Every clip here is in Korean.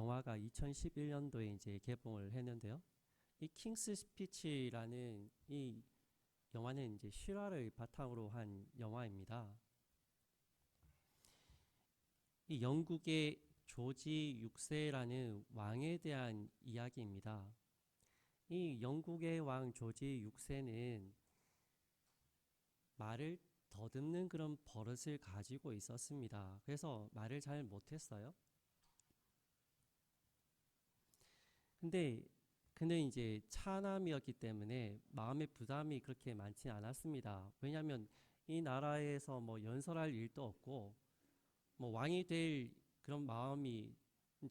영화가 2011년도에 이제 개봉을 했는데요. 이 킹스 스피치라는 이 영화는 이제 실화를 바탕으로 한 영화입니다. 이 영국의 조지 6세라는 왕에 대한 이야기입니다. 이 영국의 왕 조지 6세는 말을 더듬는 그런 버릇을 가지고 있었습니다. 그래서 말을 잘 못했어요. 근데 이제 차남이었기 때문에 마음의 부담이 그렇게 많지 않았습니다. 왜냐하면 이 나라에서 뭐 연설할 일도 없고 뭐 왕이 될 그런 마음이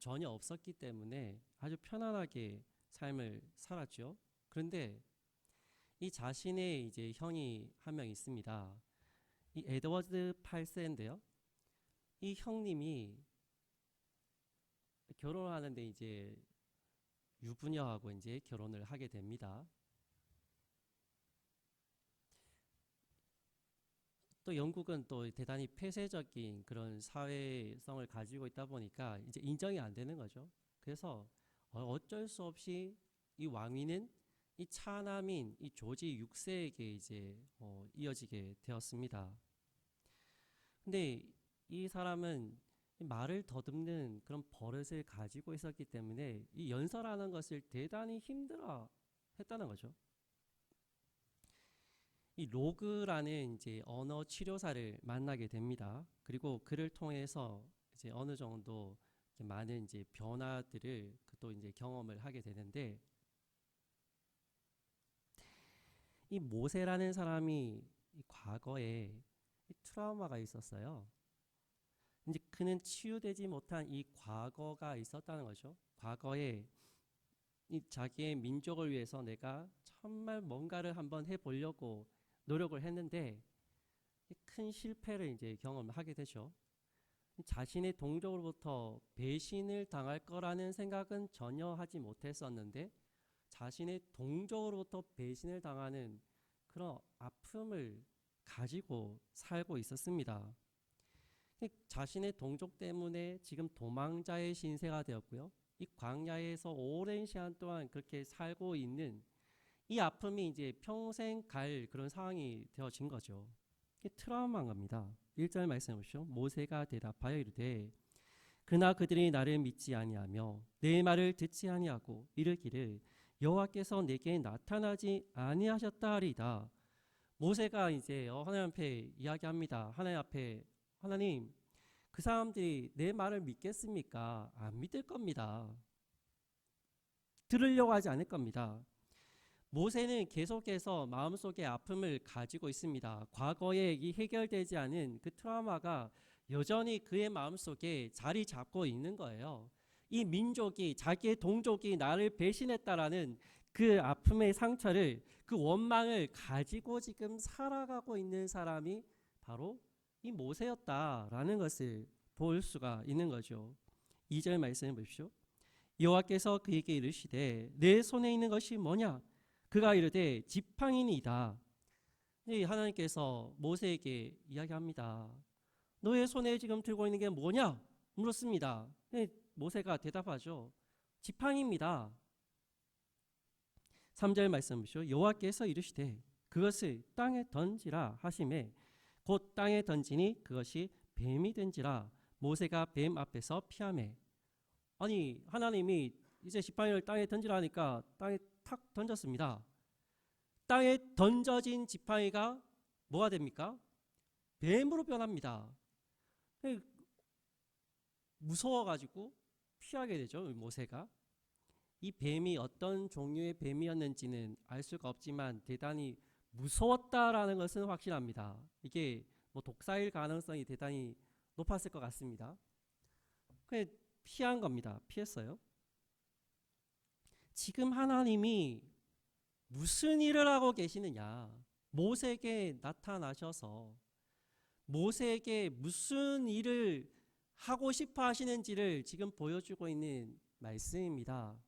전혀 없었기 때문에 아주 편안하게 삶을 살았죠. 그런데 이 자신의 이제 형이 한 명 있습니다. 이 에드워드 8세인데요. 이 형님이 결혼하는데 이제 유부녀하고 이제 결혼을 하게 됩니다. 또 영국은 또 대단히 폐쇄적인 그런 사회성을 가지고 있다 보니까 이제 인정이 안 되는 거죠. 그래서 어쩔 수 없이 이 왕위는 이 차남인 이 조지 6세에게 이제 이어지게 되었습니다. 근데 이 사람은 이 말을 더듬는 그런 버릇을 가지고 있었기 때문에 이 연설하는 것을 대단히 힘들어 했다는 거죠. 이 로그라는 이제 언어 치료사를 만나게 됩니다. 그리고 그를 통해서 이제 어느 정도 많은 이제 변화들을 또 이제 경험을 하게 되는데, 이 모세라는 사람이 이 과거에 이 트라우마가 있었어요. 이제 그는 치유되지 못한 이 과거가 있었다는 거죠. 과거에 이 자기의 민족을 위해서 내가 정말 뭔가를 한번 해보려고 노력을 했는데 큰 실패를 이제 경험하게 되죠. 자신의 동족으로부터 배신을 당할 거라는 생각은 전혀 하지 못했었는데 자신의 동족으로부터 배신을 당하는 그런 아픔을 가지고 살고 있었습니다. 자신의 동족 때문에 지금 도망자의 신세가 되었고요. 이 광야에서 오랜 시간 동안 그렇게 살고 있는 이 아픔이 이제 평생 갈 그런 상황이 되어진 거죠. 이게 트라우마인 겁니다. 1절 말씀 보시죠. 모세가 대답하여 이르되 그나 그들이 나를 믿지 아니하며 내 말을 듣지 아니하고 이르기를 여호와께서 내게 나타나지 아니하셨다 하리이다. 모세가 이제 하나님 앞에 이야기합니다. 하나님 앞에, 하나님, 그 사람들이 내 말을 믿겠습니까? 안 믿을 겁니다. 들으려고 하지 않을 겁니다. 모세는 계속해서 마음속에 아픔을 가지고 있습니다. 과거에 이 해결되지 않은 그 트라우마가 여전히 그의 마음속에 자리 잡고 있는 거예요. 이 민족이, 자기의 동족이 나를 배신했다라는 그 아픔의 상처를, 그 원망을 가지고 지금 살아가고 있는 사람이 바로 이 모세였다라는 것을 볼 수가 있는 거죠. 2절 말씀해 보십시오. 여호와께서 그에게 이르시되 내 손에 있는 것이 뭐냐? 그가 이르되 지팡이니이다. 하나님께서 모세에게 이야기합니다. 너의 손에 지금 들고 있는 게 뭐냐? 물었습니다. 모세가 대답하죠. 지팡이입니다. 3절 말씀 보시오. 여호와께서 이르시되 그것을 땅에 던지라 하시매 곧 땅에 던지니 그것이 뱀이 된지라. 모세가 뱀 앞에서 피하매. 아니, 하나님이 이제 지팡이를 땅에 던지라니까 땅에 탁 던졌습니다. 땅에 던져진 지팡이가 뭐가 됩니까? 뱀으로 변합니다. 무서워가지고 피하게 되죠, 모세가. 이 뱀이 어떤 종류의 뱀이었는지는 알 수가 없지만 대단히 무서웠다라는 것은 확실합니다. 이게 뭐 독사일 가능성이 대단히 높았을 것 같습니다. 그냥 피한 겁니다. 피했어요. 지금 하나님이 무슨 일을 하고 계시느냐? 모세에게 나타나셔서 모세에게 무슨 일을 하고 싶어 하시는지를 지금 보여주고 있는 말씀입니다.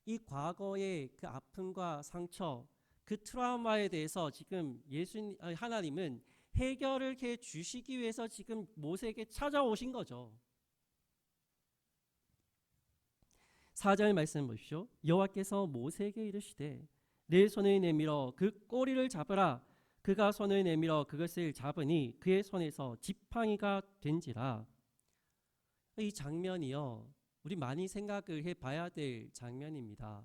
이 과거의 그 아픔과 상처, 그 트라우마에 대해서 지금 하나님은 해결을 해 주시기 위해서 지금 모세에게 찾아오신 거죠. 4절 말씀 보십시오. 여호와께서 모세에게 이르시되 내 손을 내밀어 그 꼬리를 잡으라. 그가 손을 내밀어 그것을 잡으니 그의 손에서 지팡이가 된지라. 이 장면이요, 우리 많이 생각을 해봐야 될 장면입니다.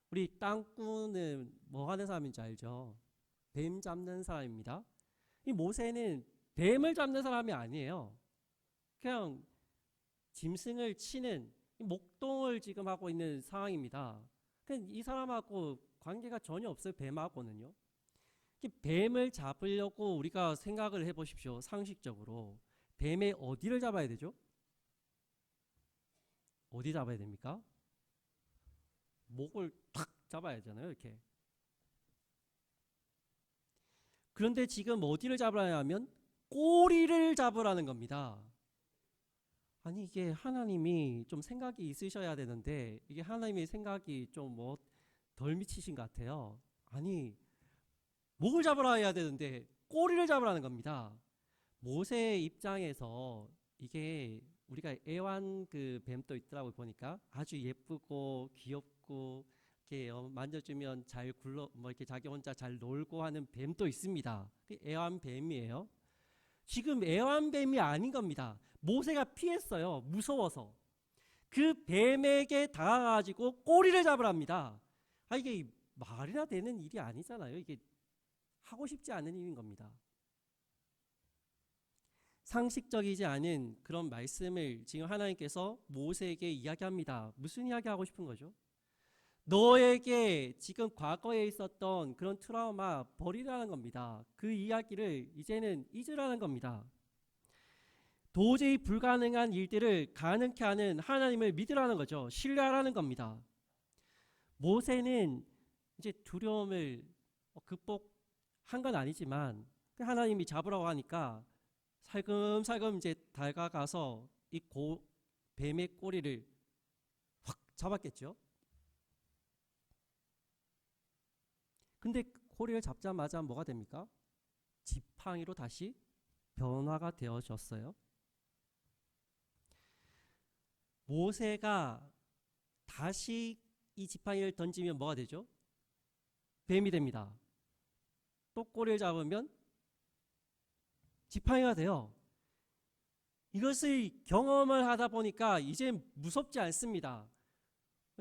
우리 땅꾼은 뭐 하는 사람인지 알죠? 뱀 잡는 사람입니다. 이 모세는 뱀을 잡는 사람이 아니에요. 그냥 짐승을 치는 목동을 지금 하고 있는 상황입니다. 이 사람하고 관계가 전혀 없어요. 뱀하고는요. 뱀을 잡으려고 우리가 생각을 해보십시오. 상식적으로 뱀의 어디를 잡아야 되죠? 어디 잡아야 됩니까? 목을 탁 잡아야 하잖아요. 이렇게. 그런데 지금 어디를 잡으라 하면 꼬리를 잡으라는 겁니다. 아니, 이게 하나님이 좀 생각이 있으셔야 되는데 이게 하나님의 생각이 좀 뭐 덜 미치신 것 같아요. 아니, 목을 잡으라 해야 되는데 꼬리를 잡으라는 겁니다. 모세의 입장에서 이게 우리가 애완 그 뱀도 있더라고 보니까 아주 예쁘고 귀엽고 이렇게 만져주면 잘 굴러 뭐 이렇게 자기 혼자 잘 놀고 하는 뱀도 있습니다. 애완 뱀이에요. 지금 애완 뱀이 아닌 겁니다. 모세가 피했어요. 무서워서. 그 뱀에게 다가가지고 꼬리를 잡으랍니다. 이게 말이나 되는 일이 아니잖아요. 이게 하고 싶지 않은 일인 겁니다. 상식적이지 않은 그런 말씀을 지금 하나님께서 모세에게 이야기합니다. 무슨 이야기 하고 싶은 거죠? 너에게 지금 과거에 있었던 그런 트라우마 버리라는 겁니다. 그 이야기를 이제는 잊으라는 겁니다. 도저히 불가능한 일들을 가능케 하는 하나님을 믿으라는 거죠. 신뢰하라는 겁니다. 모세는 이제 두려움을 극복한 건 아니지만 하나님이 잡으라고 하니까 살금살금 이제 다가가서 이 뱀의 꼬리를 확 잡았겠죠. 근데 꼬리를 잡자마자 뭐가 됩니까? 지팡이로 다시 변화가 되어졌어요. 모세가 다시 이 지팡이를 던지면 뭐가 되죠? 뱀이 됩니다. 또 꼬리를 잡으면 지팡이가 돼요. 이것을 경험을 하다 보니까 이제 무섭지 않습니다.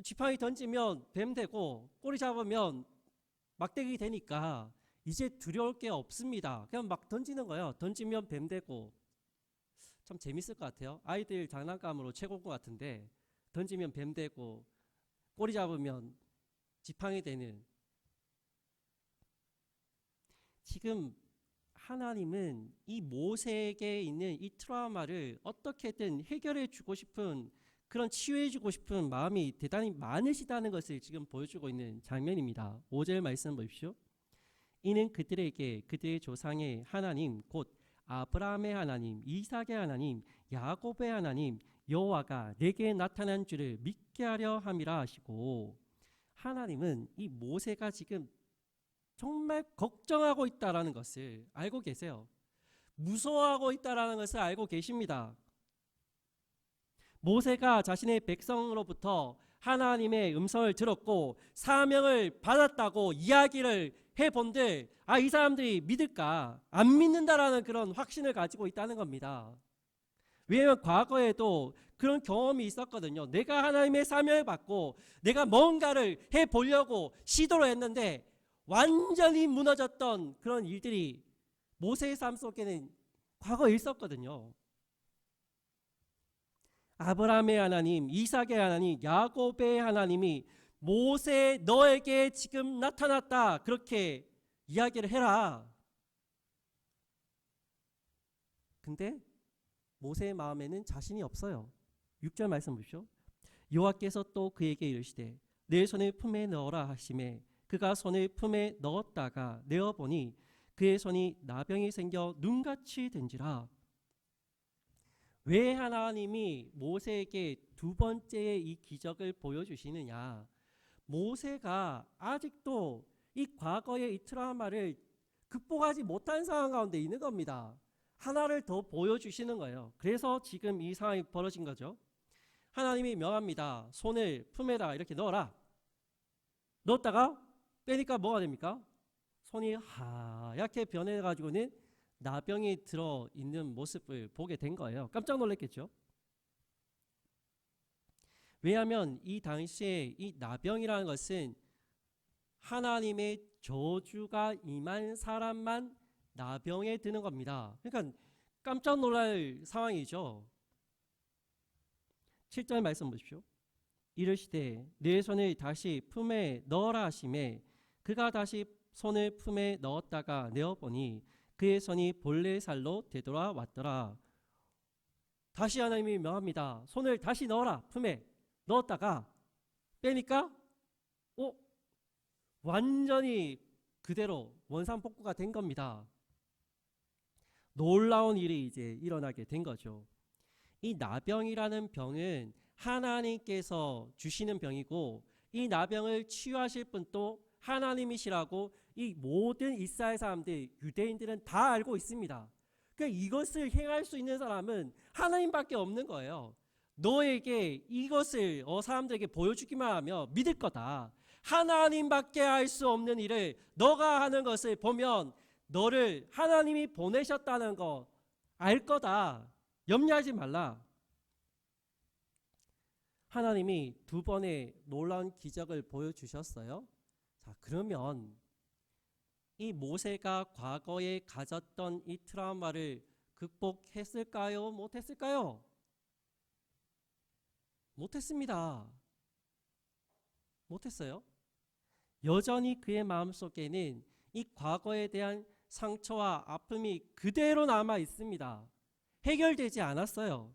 지팡이 던지면 뱀 되고 꼬리 잡으면 막대기 되니까 이제 두려울 게 없습니다. 그냥 막 던지는 거예요. 던지면 뱀 되고. 참 재밌을 것 같아요. 아이들 장난감으로 최고인 것 같은데 던지면 뱀 되고 꼬리 잡으면 지팡이 되는. 지금 하나님은 이 모세에게 있는 이 트라우마를 어떻게든 해결해 주고 싶은, 그런 치유해 주고 싶은 마음이 대단히 많으시다는 것을 지금 보여주고 있는 장면입니다. 5절 말씀 보십시오. 이는 그들에게 그들의 조상의 하나님 곧 아브라함의 하나님, 이삭의 하나님, 야곱의 하나님 여호와가 내게 나타난 줄을 믿게 하려 함이라 하시고, 하나님은 이 모세가 지금 정말 걱정하고 있다라는 것을 알고 계세요. 무서워하고 있다라는 것을 알고 계십니다. 모세가 자신의 백성으로부터 하나님의 음성을 들었고 사명을 받았다고 이야기를 해본들 이 사람들이 믿을까? 안 믿는다라는 그런 확신을 가지고 있다는 겁니다. 왜냐하면 과거에도 그런 경험이 있었거든요. 내가 하나님의 사명을 받고 내가 뭔가를 해보려고 시도를 했는데 완전히 무너졌던 그런 일들이 모세의 삶 속에는 과거에 있었거든요. 아브라함의 하나님, 이삭의 하나님, 야곱의 하나님이 모세 너에게 지금 나타났다 그렇게 이야기를 해라. 근데 모세의 마음에는 자신이 없어요. 6절 말씀 보십시오. 여호와께서 또 그에게 이르시되 내 손을 품에 넣어라 하시매 그가 손을 품에 넣었다가 내어보니 그의 손이 나병이 생겨 눈같이 된지라. 왜 하나님이 모세에게 두 번째의 이 기적을 보여주시느냐? 모세가 아직도 이 과거의 이 트라우마를 극복하지 못한 상황 가운데 있는 겁니다. 하나를 더 보여주시는 거예요. 그래서 지금 이 상황이 벌어진 거죠. 하나님이 명합니다. 손을 품에다 이렇게 넣어라. 넣었다가 빼니까 뭐가 됩니까? 손이 하얗게 변해가지고는 나병이 들어있는 모습을 보게 된 거예요. 깜짝 놀랐겠죠? 왜냐하면 이 당시에 이 나병이라는 것은 하나님의 저주가 임한 사람만 나병에 드는 겁니다. 그러니까 깜짝 놀랄 상황이죠. 7절 말씀 보십시오. 이르시되 내 손을 다시 품에 넣어라 하시매 그가 다시 손을 품에 넣었다가 내어보니 그의 손이 본래 살로 되돌아왔더라. 다시 하나님이 명합니다. 손을 다시 넣어라. 품에 넣었다가 빼니까 완전히 그대로 원상복구가 된 겁니다. 놀라운 일이 이제 일어나게 된 거죠. 이 나병이라는 병은 하나님께서 주시는 병이고 이 나병을 치유하실 분도 하나님이시라고 이 모든 이스라엘 사람들, 유대인들은 다 알고 있습니다. 그러니까 이것을 행할 수 있는 사람은 하나님밖에 없는 거예요. 너에게 이것을 사람들에게 보여주기만 하면 믿을 거다. 하나님밖에 할 수 없는 일을 너가 하는 것을 보면 너를 하나님이 보내셨다는 거 알 거다. 염려하지 말라. 하나님이 두 번의 놀라운 기적을 보여주셨어요. 자, 그러면 이 모세가 과거에 가졌던 이 트라우마를 극복했을까요? 못했을까요? 못했습니다. 못했어요. 여전히 그의 마음속에는 이 과거에 대한 상처와 아픔이 그대로 남아 있습니다. 해결되지 않았어요.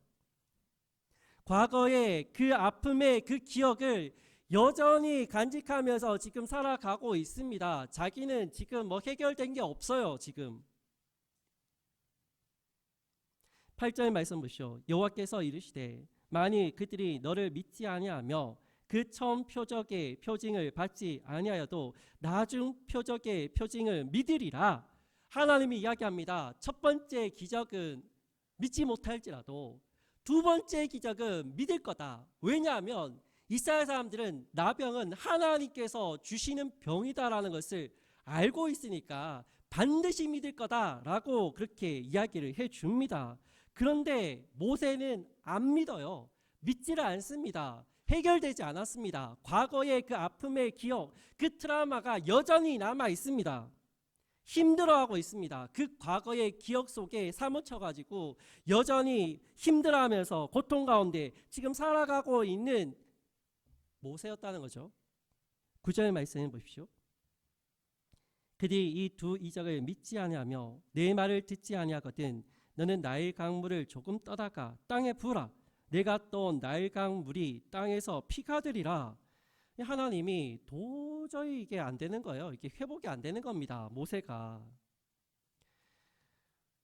과거의 그 아픔의 그 기억을 여전히 간직하면서 지금 살아가고 있습니다. 자기는 지금 해결된 게 없어요. 지금 8절 말씀 보시오. 여호와께서 이르시되 만일 그들이 너를 믿지 아니하며 그 처음 표적의 표징을 받지 아니하여도 나중 표적의 표징을 믿으리라. 하나님이 이야기합니다. 첫 번째 기적은 믿지 못할지라도 두 번째 기적은 믿을 거다. 왜냐하면 이스라엘 사람들은 나병은 하나님께서 주시는 병이다라는 것을 알고 있으니까 반드시 믿을 거다라고 그렇게 이야기를 해줍니다. 그런데 모세는 안 믿어요. 믿지를 않습니다. 해결되지 않았습니다. 과거의 그 아픔의 기억, 그 트라우마가 여전히 남아 있습니다. 힘들어하고 있습니다. 그 과거의 기억 속에 사무쳐가지고 여전히 힘들어하면서 고통 가운데 지금 살아가고 있는 모세였다는 거죠. 9절 말씀해 보십시오. 그들이 이 두 이적을 믿지 아니하며 내 말을 듣지 아니하거든 너는 나일 강물을 조금 떠다가 땅에 부으라. 내가 떠온 나일 강물이 땅에서 피가 되리라. 하나님이 도저히 이게 안 되는 거예요. 이게 회복이 안 되는 겁니다. 모세가.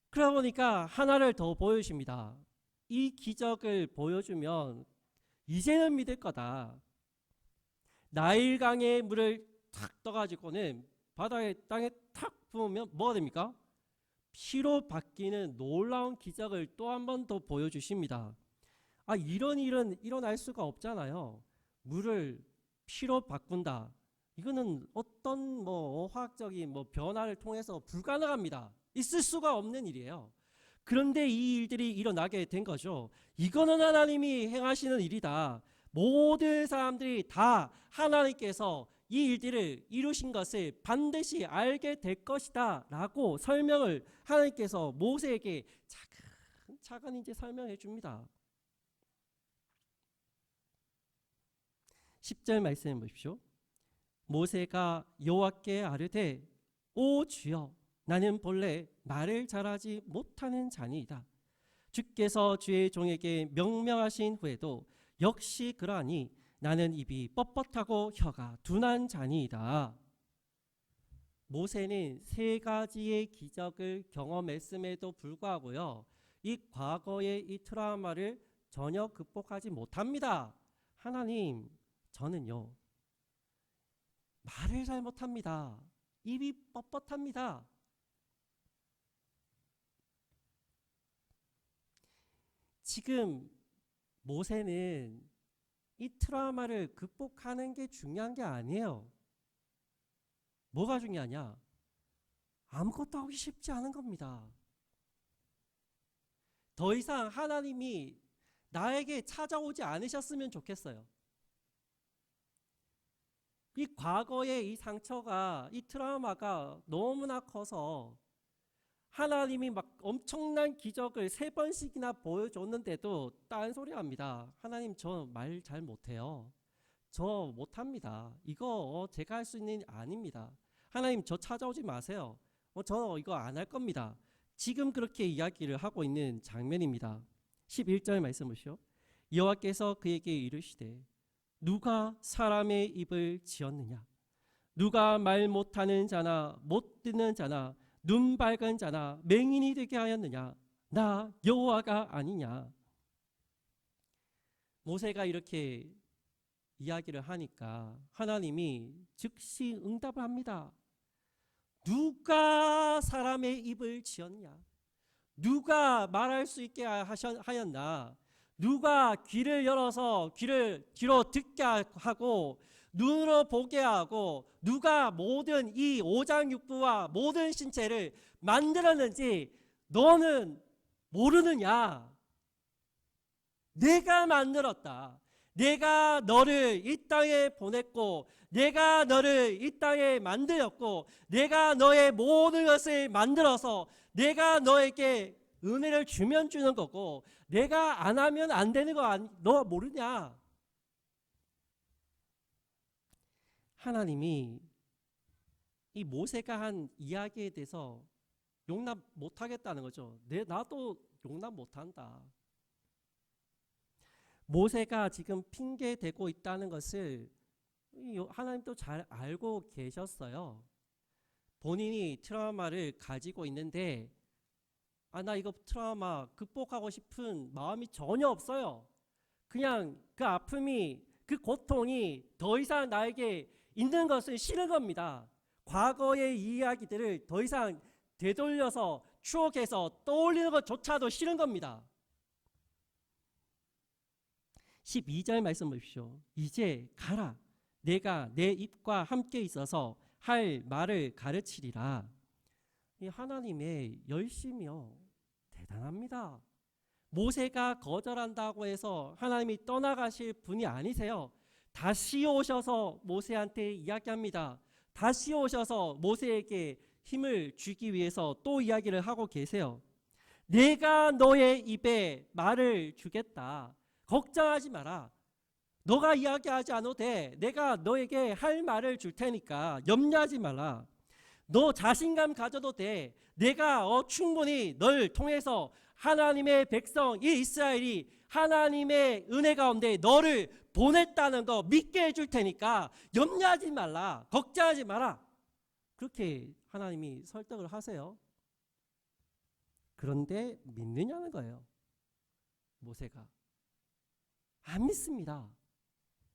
그러다 보니까 하나를 더 보여줍니다. 이 기적을 보여주면 이제는 믿을 거다. 나일강의 물을 탁 떠가지고는 바다에 땅에 탁 부으면 뭐가 됩니까? 피로 바뀌는 놀라운 기적을 또 한 번 더 보여주십니다. 이런 일은 일어날 수가 없잖아요. 물을 피로 바꾼다. 이거는 어떤 화학적인 변화를 통해서 불가능합니다. 있을 수가 없는 일이에요. 그런데 이 일들이 일어나게 된 거죠. 이거는 하나님이 행하시는 일이다. 모든 사람들이 다 하나님께서 이 일들을 이루신 것을 반드시 알게 될 것이다 라고 설명을 하나님께서 모세에게 차근차근 이제 설명해 줍니다. 10절 말씀해 보십시오. 모세가 여호와께 아뢰되 오 주여 나는 본래 말을 잘하지 못하는 자니이다. 주께서 주의 종에게 명령하신 후에도 역시 그러하니 나는 입이 뻣뻣하고 혀가 둔한 자니이다. 모세는 세 가지의 기적을 경험했음에도 불구하고요. 이 과거의 이 트라우마를 전혀 극복하지 못합니다. 하나님, 저는요. 말을 잘 못합니다. 입이 뻣뻣합니다. 지금 모세는 이 트라우마를 극복하는 게 중요한 게 아니에요. 뭐가 중요하냐? 아무것도 하기 쉽지 않은 겁니다. 더 이상 하나님이 나에게 찾아오지 않으셨으면 좋겠어요. 이 과거의 이 상처가, 이 트라우마가 너무나 커서 하나님이 막 엄청난 기적을 3번씩이나 보여줬는데도 딴소리 합니다. 하나님, 저 말 잘 못해요. 저 못합니다. 이거 제가 할 수 있는 일 아닙니다. 하나님, 저 찾아오지 마세요. 저 이거 안 할 겁니다. 지금 그렇게 이야기를 하고 있는 장면입니다. 11절 말씀 보시오. 여호와께서 그에게 이르시되 누가 사람의 입을 지었느냐? 누가 말 못하는 자나 못 듣는 자나 눈 밝은 자나 맹인이 되게 하였느냐? 나 여호와가 아니냐? 모세가 이렇게 이야기를 하니까 하나님이 즉시 응답을 합니다. 누가 사람의 입을 지었냐? 누가 말할 수 있게 하였나? 누가 귀를 열어서 귀로 듣게 하고 눈으로 보게 하고 누가 모든 이 오장육부와 모든 신체를 만들었는지 너는 모르느냐? 내가 만들었다. 내가 너를 이 땅에 보냈고 내가 너를 이 땅에 만들었고 내가 너의 모든 것을 만들어서 내가 너에게 은혜를 주면 주는 거고 내가 안 하면 안 되는 거 너 모르냐? 하나님이 이 모세가 한 이야기에 대해서 용납 못하겠다는 거죠. 나도 용납 못한다. 모세가 지금 핑계대고 있다는 것을 하나님도 잘 알고 계셨어요. 본인이 트라우마를 가지고 있는데 나 이거 트라우마 극복하고 싶은 마음이 전혀 없어요. 그냥 그 아픔이 그 고통이 더 이상 나에게 있는 것은 싫은 겁니다. 과거의 이야기들을 더 이상 되돌려서 추억해서 떠올리는 것조차도 싫은 겁니다. 12절 말씀 보십시오. 이제 가라. 내가 내 입과 함께 있어서 할 말을 가르치리라. 이 하나님의 열심이요 대단합니다. 모세가 거절한다고 해서 하나님이 떠나가실 분이 아니세요. 다시 오셔서 모세한테 이야기합니다. 다시 오셔서 모세에게 힘을 주기 위해서 또 이야기를 하고 계세요. 내가 너의 입에 말을 주겠다. 걱정하지 마라. 너가 이야기하지 않아도 돼. 내가 너에게 할 말을 줄 테니까 염려하지 마라. 너 자신감 가져도 돼. 내가 충분히 널 통해서 하나님의 백성 이 이스라엘이 하나님의 은혜 가운데 너를 보냈다는 거 믿게 해줄 테니까 염려하지 말라. 걱정하지 마라. 그렇게 하나님이 설득을 하세요. 그런데 믿느냐는 거예요. 모세가 안 믿습니다.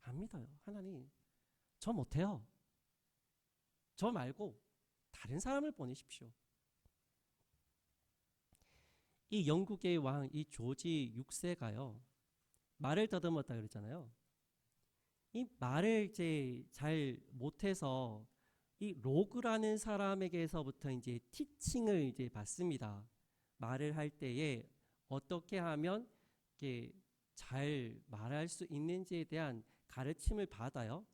안 믿어요. 하나님, 저 못해요. 저 말고 다른 사람을 보내십시오. 이 영국의 왕 이 조지 6세가요 말을 더듬었다 그랬잖아요. 이 말을 이제 잘 못해서 이 로그라는 사람에게서부터 이제 티칭을 이제 받습니다. 말을 할 때에 어떻게 하면 이렇게 잘 말할 수 있는지에 대한 가르침을 받아요.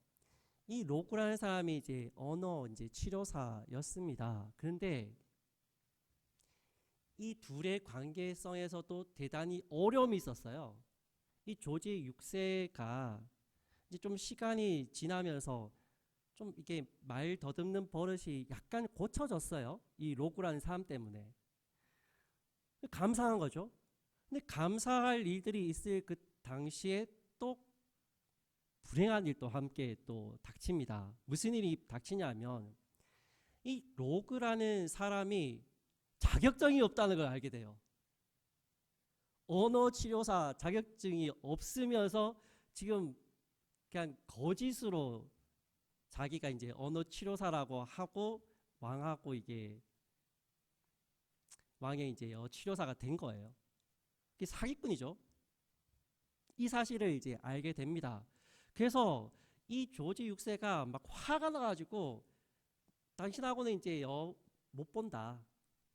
이 로그라는 사람이 이제 언어 이제 치료사였습니다. 그런데 이 둘의 관계성에서도 대단히 어려움이 있었어요. 이 조지 6세가 이제 좀 시간이 지나면서 좀 이게 말 더듬는 버릇이 약간 고쳐졌어요. 이 로그라는 사람 때문에. 감사한 거죠. 근데 감사할 일들이 있을 그 당시에 또 불행한 일도 함께 또 닥칩니다. 무슨 일이 닥치냐면 이 로그라는 사람이 자격증이 없다는 걸 알게 돼요. 언어 치료사 자격증이 없으면서 지금 그냥 거짓으로 자기가 이제 언어 치료사라고 하고 왕하고 이게 왕의 이제 치료사가 된 거예요. 이게 사기꾼이죠. 이 사실을 이제 알게 됩니다. 그래서 이 조지 6세가 막 화가 나가지고 당신하고는 이제 못 본다.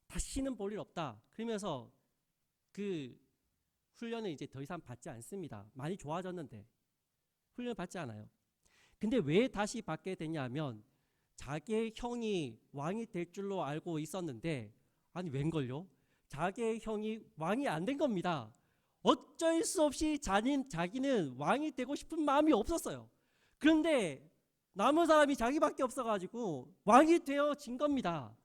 다시는 볼 일 없다. 그러면서 그 훈련을 이제 더 이상 받지 않습니다. 많이 좋아졌는데 훈련 받지 않아요. 근데 왜 다시 받게 되냐면 자기의 형이 왕이 될 줄로 알고 있었는데 아니 웬걸요? 자기의 형이 왕이 안 된 겁니다. 어쩔 수 없이 자기는 왕이 되고 싶은 마음이 없었어요. 그런데 남은 사람이 자기밖에 없어가지고 왕이 되어진 겁니다.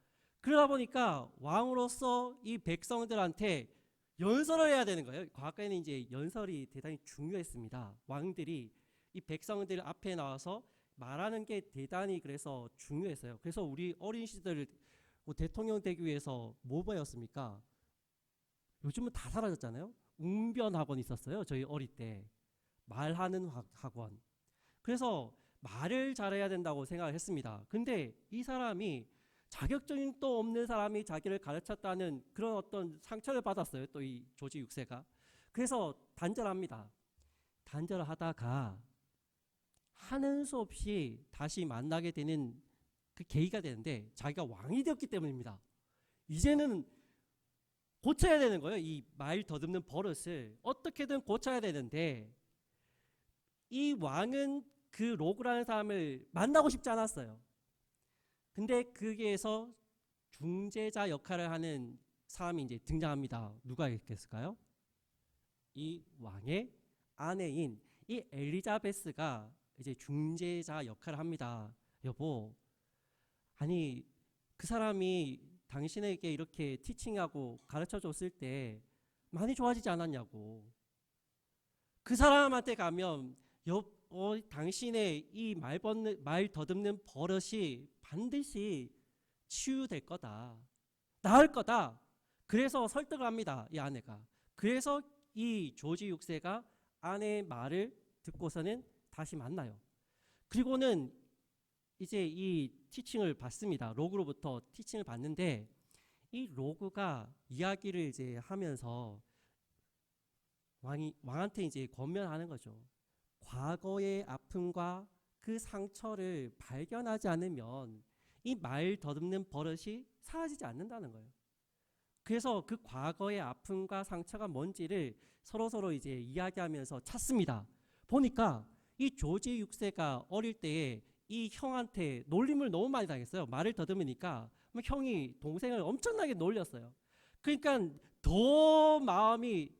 그러다 보니까 왕으로서 이 백성들한테 연설을 해야 되는 거예요. 과거에는 이제 연설이 대단히 중요했습니다. 왕들이 이 백성들 앞에 나와서 말하는 게 대단히 그래서 중요했어요. 그래서 우리 어린 시절 대통령 되기 위해서 뭐 배웠습니까? 요즘은 다 사라졌잖아요. 웅변 학원 있었어요. 저희 어릴 때 말하는 학원. 그래서 말을 잘해야 된다고 생각을 했습니다. 근데 이 사람이 자격증 또 없는 사람이 자기를 가르쳤다는 그런 어떤 상처를 받았어요. 또 이 조지 6세가. 그래서 단절합니다. 단절을 하다가 하는 수 없이 다시 만나게 되는 그 계기가 되는데 자기가 왕이 되었기 때문입니다. 이제는 고쳐야 되는 거예요. 이 말 더듬는 버릇을 어떻게든 고쳐야 되는데 이 왕은 그 로그라는 사람을 만나고 싶지 않았어요. 근데 거기에서 중재자 역할을 하는 사람이 이제 등장합니다. 누가 있겠을까요? 이 왕의 아내인 이 엘리자베스가 이제 중재자 역할을 합니다. 여보, 아니 그 사람이 당신에게 이렇게 티칭하고 가르쳐 줬을 때 많이 좋아지지 않았냐고. 그 사람한테 가면 당신의 이 말 더듬는 버릇이 반드시 치유될 거다. 나을 거다. 그래서 설득을 합니다. 이 아내가. 그래서 이 조지 6세가 아내의 말을 듣고서는 다시 만나요. 그리고는 이제 이 티칭을 받습니다. 로그로부터 티칭을 받는데 이 로그가 이야기를 이제 하면서 왕한테 이제 권면하는 거죠. 과거의 아픔과 그 상처를 발견하지 않으면 이 말 더듬는 버릇이 사라지지 않는다는 거예요. 그래서 그 과거의 아픔과 상처가 뭔지를 서로 이제 이야기하면서 찾습니다. 보니까 이 조지 6세가 어릴 때에 이 형한테 놀림을 너무 많이 당했어요. 말을 더듬으니까 형이 동생을 엄청나게 놀렸어요. 그러니까 더 마음이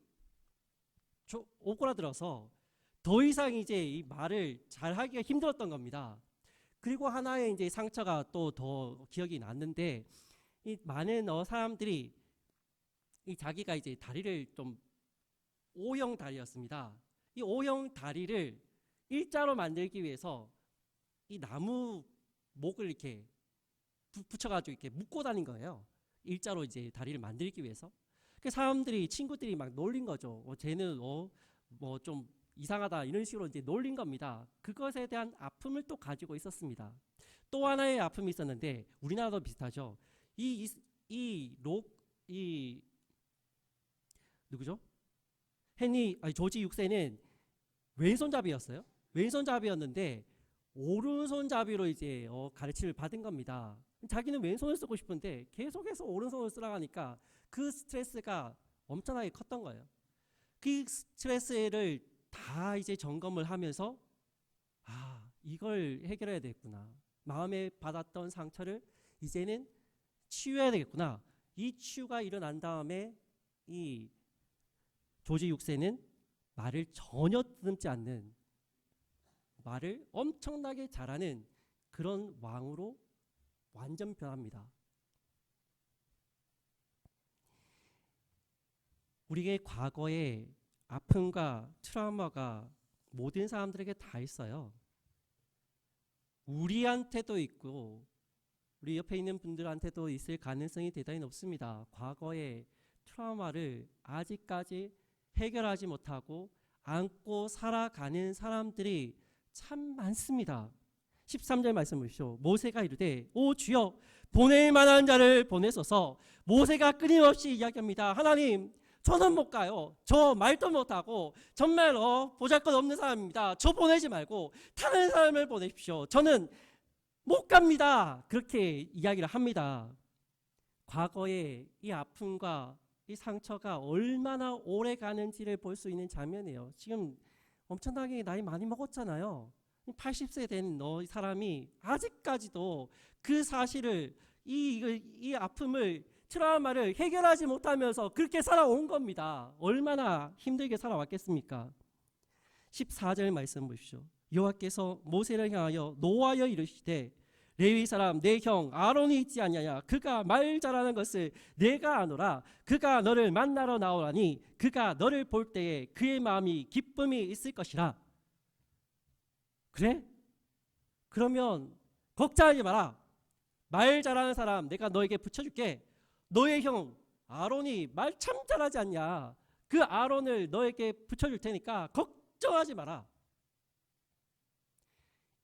오그라들어서 더 이상 이제 이 말을 잘하기가 힘들었던 겁니다. 그리고 하나의 이제 상처가 또 더 기억이 났는데 이 많은 사람들이 이 자기가 이제 다리를 좀 O형 다리였습니다. 이 O형 다리를 일자로 만들기 위해서 이 나무 목을 이렇게 붙여가지고 이렇게 묶고 다닌 거예요. 일자로 이제 다리를 만들기 위해서. 그 사람들이 친구들이 막 놀린 거죠. 쟤는 뭐 좀 이상하다 이런 식으로 이제 놀린 겁니다. 그것에 대한 아픔을 또 가지고 있었습니다. 또 하나의 아픔이 있었는데 우리나라도 비슷하죠. 누구죠? 조지 6세는 왼손잡이였어요. 왼손잡이였는데 오른손잡이로 이제 가르침을 받은 겁니다. 자기는 왼손을 쓰고 싶은데 계속해서 오른손을 쓰라고 하니까 그 스트레스가 엄청나게 컸던 거예요. 그 스트레스를 다 이제 점검을 하면서 이걸 해결해야 되겠구나. 마음에 받았던 상처를 이제는 치유해야 되겠구나. 이 치유가 일어난 다음에 이 조지 6세는 말을 전혀 더듬지 않는, 말을 엄청나게 잘하는 그런 왕으로 완전 변합니다. 우리의 과거에 아픔과 트라우마가 모든 사람들에게 다 있어요. 우리한테도 있고 우리 옆에 있는 분들한테도 있을 가능성이 대단히 높습니다. 과거의 트라우마를 아직까지 해결하지 못하고 안고 살아가는 사람들이 참 많습니다. 13절 말씀 보십시오. 모세가 이르되 오 주여 보낼 만한 자를 보내소서. 모세가 끊임없이 이야기합니다. 하나님, 저는 못 가요. 저 말도 못하고 정말 보잘것없는 사람입니다. 저 보내지 말고 다른 사람을 보내십시오. 저는 못 갑니다. 그렇게 이야기를 합니다. 과거의 이 아픔과 이 상처가 얼마나 오래 가는지를 볼 수 있는 장면이에요. 지금 엄청나게 나이 많이 먹었잖아요. 80세 된 이 사람이 아직까지도 그 사실을 이 아픔을 트라우마를 해결하지 못하면서 그렇게 살아온 겁니다. 얼마나 힘들게 살아왔겠습니까? 14절 말씀 보십시오. 여호와께서 모세를 향하여 노하여 이르시되 레위 사람 내 형 아론이 있지 않냐냐. 그가 말 잘하는 것을 내가 아노라. 그가 너를 만나러 나오라니 그가 너를 볼 때에 그의 마음이 기쁨이 있을 것이라. 그래? 그러면 걱정하지 마라. 말 잘하는 사람 내가 너에게 붙여줄게. 너의 형 아론이 말 참 잘하지 않냐. 그 아론을 너에게 붙여줄 테니까 걱정하지 마라.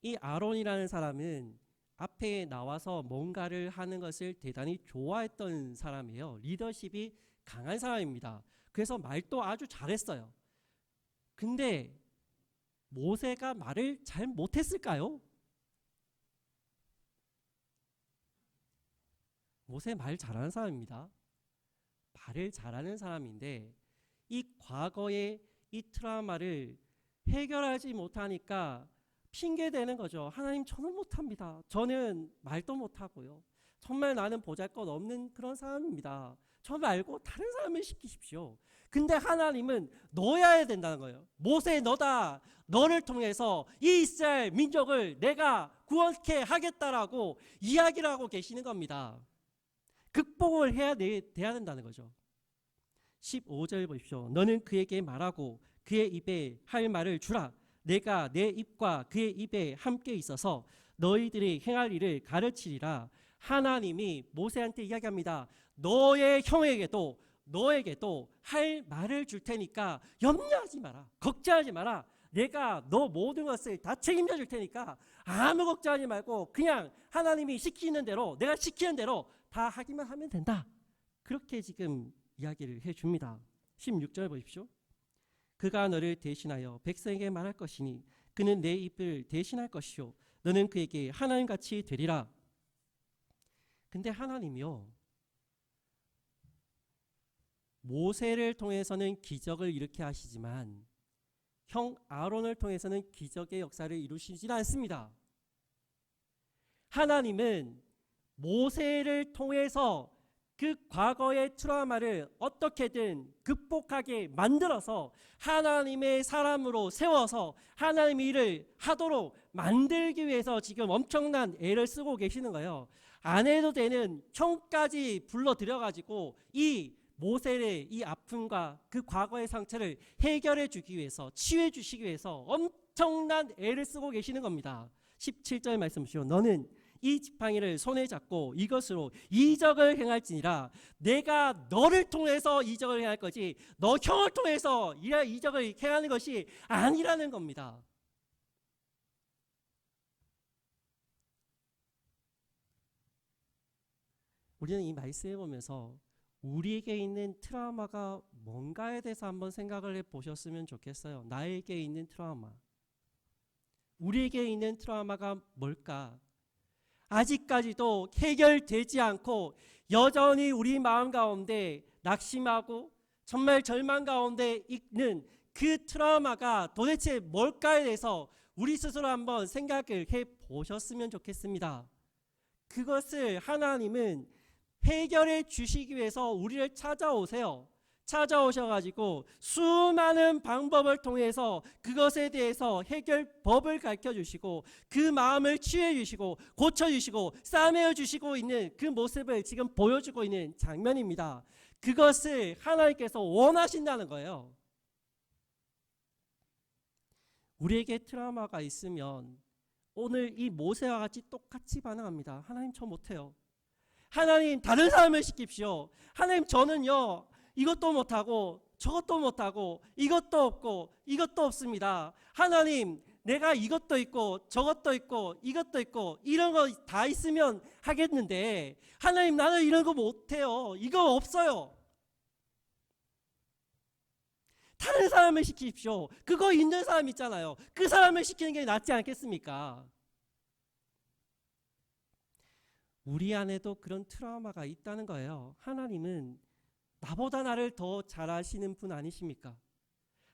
이 아론이라는 사람은 앞에 나와서 뭔가를 하는 것을 대단히 좋아했던 사람이에요. 리더십이 강한 사람입니다. 그래서 말도 아주 잘했어요. 근데 모세가 말을 잘 못했을까요? 모세 말 잘하는 사람입니다. 말을 잘하는 사람인데 이 과거의 이 트라우마를 해결하지 못하니까 핑계대는 거죠. 하나님 저는 못합니다. 저는 말도 못하고요. 정말 나는 보잘것없는 그런 사람입니다. 저 말고 다른 사람을 시키십시오. 근데 하나님은 넣어야 해야 된다는 거예요. 모세 너다. 너를 통해서 이 이스라엘 민족을 내가 구원케 하겠다라고 이야기를 하고 계시는 겁니다. 극복을 해야 돼야 된다는 거죠. 15절 보십시오. 너는 그에게 말하고 그의 입에 할 말을 주라. 내가 내 입과 그의 입에 함께 있어서 너희들이 행할 일을 가르치리라. 하나님이 모세한테 이야기합니다. 너의 형에게도 너에게도 할 말을 줄 테니까 염려하지 마라. 걱정하지 마라. 내가 너 모든 것을 다 책임져 줄 테니까 아무 걱정하지 말고 그냥 하나님이 시키는 대로 내가 시키는 대로 다 하기만 하면 된다. 그렇게 지금 이야기를 해줍니다. 16절 보십시오. 그가 너를 대신하여 백성에게 말할 것이니 그는 내 입을 대신할 것이요 너는 그에게 하나님같이 되리라. 근데 하나님이요 모세를 통해서는 기적을 일으켜 하시지만 형 아론을 통해서는 기적의 역사를 이루시진 않습니다. 하나님은 모세를 통해서 그 과거의 트라우마를 어떻게든 극복하게 만들어서 하나님의 사람으로 세워서 하나님의 일을 하도록 만들기 위해서 지금 엄청난 애를 쓰고 계시는 거예요. 안 해도 되는 형까지 불러들여가지고 이 모세의 이 아픔과 그 과거의 상처를 해결해 주기 위해서 치유해 주시기 위해서 엄청난 애를 쓰고 계시는 겁니다. 17절 말씀 보시오. 너는 이 지팡이를 손에 잡고 이것으로 이적을 행할지니라. 내가 너를 통해서 이적을 행할 거지 너 형을 통해서 이적을 행하는 것이 아니라는 겁니다. 우리는 이 말씀을 보면서 우리에게 있는 트라우마가 뭔가에 대해서 한번 생각을 해보셨으면 좋겠어요. 나에게 있는 트라우마. 우리에게 있는 트라우마가 뭘까? 아직까지도 해결되지 않고 여전히 우리 마음 가운데 낙심하고 정말 절망 가운데 있는 그 트라우마가 도대체 뭘까에 대해서 우리 스스로 한번 생각을 해보셨으면 좋겠습니다. 그것을 하나님은 해결해 주시기 위해서 우리를 찾아오세요. 찾아오셔가지고 수많은 방법을 통해서 그것에 대해서 해결법을 가르쳐 주시고 그 마음을 치유해 주시고 고쳐 주시고 싸매어 주시고 있는 그 모습을 지금 보여주고 있는 장면입니다. 그것을 하나님께서 원하신다는 거예요. 우리에게 트라우마가 있으면 오늘 이 모세와 같이 똑같이 반응합니다. 하나님 저 못해요. 하나님 다른 사람을 시킵시오. 하나님 저는요 이것도 못하고 저것도 못하고 이것도 없고 이것도 없습니다. 하나님 내가 이것도 있고 저것도 있고 이것도 있고 이런 거 다 있으면 하겠는데 하나님 나는 이런 거 못해요. 이거 없어요. 다른 사람을 시키십시오. 그거 있는 사람 있잖아요. 그 사람을 시키는 게 낫지 않겠습니까? 우리 안에도 그런 트라우마가 있다는 거예요. 하나님은 나보다 나를 더 잘 아시는 분 아니십니까?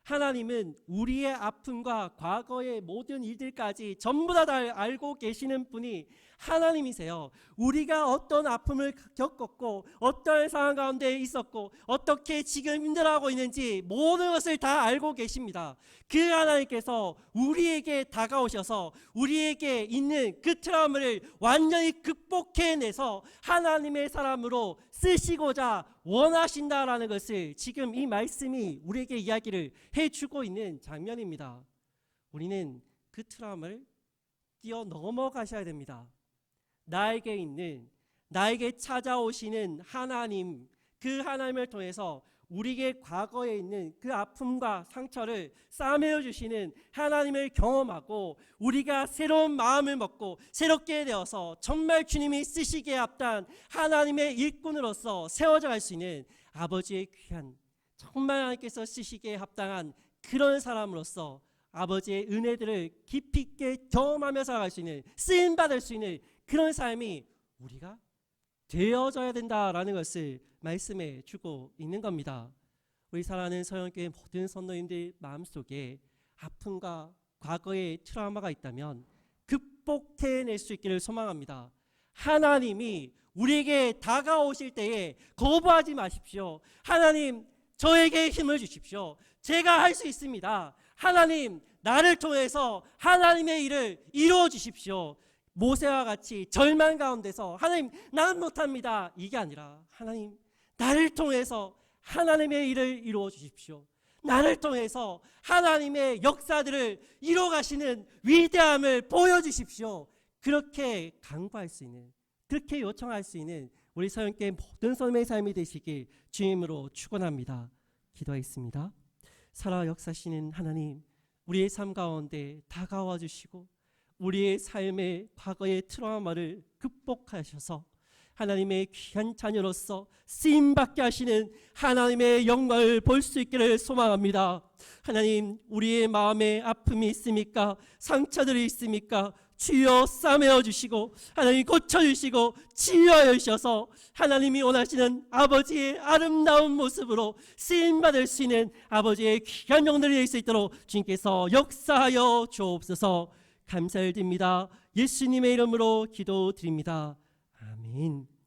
하나님은 우리의 아픔과 과거의 모든 일들까지 전부 다 알고 계시는 분이 하나님이세요. 우리가 어떤 아픔을 겪었고 어떤 상황 가운데 있었고 어떻게 지금 힘들어하고 있는지 모든 것을 다 알고 계십니다. 그 하나님께서 우리에게 다가오셔서 우리에게 있는 그 트라우마를 완전히 극복해내서 하나님의 사람으로 쓰시고자 원하신다라는 것을 지금 이 말씀이 우리에게 이야기를 해주고 있는 장면입니다. 우리는 그 트라우마를 뛰어 넘어가셔야 됩니다. 나에게 찾아오시는 하나님, 그 하나님을 통해서 우리에게 과거에 있는 그 아픔과 상처를 싸매어 주시는 하나님을 경험하고 우리가 새로운 마음을 먹고 새롭게 되어서 정말 주님이 쓰시기에 합당한 하나님의 일꾼으로서 세워져 갈 수 있는 아버지의 귀한, 정말 하나님께서 쓰시기에 합당한 그런 사람으로서 아버지의 은혜들을 깊이 있게 경험하며 살아갈 수 있는, 쓰임받을 수 있는 그런 삶이 우리가 되어져야 된다라는 것을 말씀해 주고 있는 겁니다. 우리 사랑하는 서영교회 모든 성도님들 마음속에 아픔과 과거의 트라우마가 있다면 극복해낼 수 있기를 소망합니다. 하나님이 우리에게 다가오실 때에 거부하지 마십시오. 하나님, 저에게 힘을 주십시오. 제가 할 수 있습니다. 하나님, 나를 통해서 하나님의 일을 이루어 주십시오. 모세와 같이 절망 가운데서 하나님, 나는 못합니다, 이게 아니라 하나님, 나를 통해서 하나님의 일을 이루어 주십시오. 나를 통해서 하나님의 역사들을 이루어가시는 위대함을 보여주십시오. 그렇게 간구할 수 있는, 그렇게 요청할 수 있는 우리 서영교회 모든 성도의 삶이 되시길 주님으로 축원합니다. 기도하겠습니다. 살아 역사하시는 하나님, 우리의 삶 가운데 다가와 주시고 우리의 삶의 과거의 트라우마를 극복하셔서 하나님의 귀한 자녀로서 쓰임받게 하시는 하나님의 영광을 볼 수 있기를 소망합니다. 하나님, 우리의 마음에 아픔이 있습니까? 상처들이 있습니까? 주여 싸매어 주시고 하나님 고쳐주시고 치유하여 주셔서 하나님이 원하시는 아버지의 아름다운 모습으로 쓰임받을 수 있는 아버지의 귀한 영들이 될 수 있도록 주님께서 역사하여 주옵소서. 감사를 드립니다. 예수님의 이름으로 기도드립니다. 아멘.